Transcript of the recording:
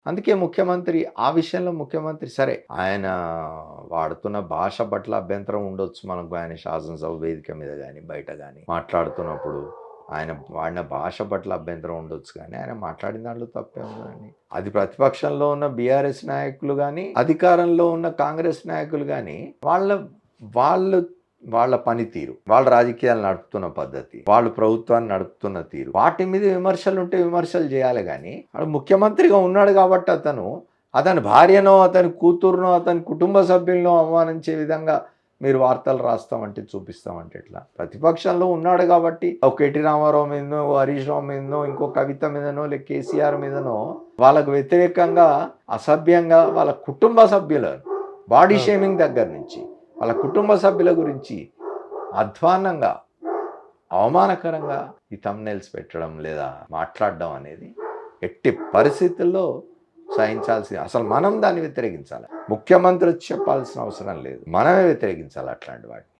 అందుకే ముఖ్యమంత్రి ఆ విషయంలో ముఖ్యమంత్రి సరే, ఆయన వాడుతున్న భాష పట్ల అభ్యంతరం ఉండొచ్చు మనకు. ఆయన శాసనసభ వేదిక మీద గాని, బయట గాని మాట్లాడుతున్నప్పుడు ఆయన వాడిన భాష పట్ల అభ్యంతరం ఉండొచ్చు గానీ, ఆయన మాట్లాడిన దాంట్లో తప్పే ఉందండి. అది ప్రతిపక్షంలో ఉన్న బీఆర్ఎస్ నాయకులు గాని, అధికారంలో ఉన్న కాంగ్రెస్ నాయకులు గాని, వాళ్ళు వాళ్ళ పనితీరు, వాళ్ళ రాజకీయాలు నడుపుతున్న పద్ధతి, వాళ్ళు ప్రభుత్వాన్ని నడుపుతున్న తీరు, వాటి మీద విమర్శలుంటే విమర్శలు చేయాలి గానీ, వాడు ముఖ్యమంత్రిగా ఉన్నాడు కాబట్టి అతని భార్యనో, అతని కూతురునో, అతని కుటుంబ సభ్యులనో అవమానించే విధంగా మీరు వార్తలు రాస్తామంటే, చూపిస్తామంటే ఎట్లా? ప్రతిపక్షంలో ఉన్నాడు కాబట్టి ఒక కేటీ రామారావు మీదనో, హరీష్ రావు మీదనో, ఇంకో కవిత మీదనో, లేక కేసీఆర్ మీదనో వాళ్ళకు వ్యతిరేకంగా, అసభ్యంగా వాళ్ళ కుటుంబ సభ్యుల బాడీ షేమింగ్ దగ్గర నుంచి వాళ్ళ కుటుంబ సభ్యుల గురించి అధ్వాన్నంగా, అవమానకరంగా ఈ థంబ్నెయిల్స్ పెట్టడం లేదా మాట్లాడడం అనేది ఎట్టి పరిస్థితుల్లో సహించాల్సి, అసలు మనం దాన్ని వ్యతిరేకించాలి. ముఖ్యమంత్రి చెప్పాల్సిన అవసరం లేదు, మనమే వ్యతిరేకించాలి అట్లాంటి వాటిని.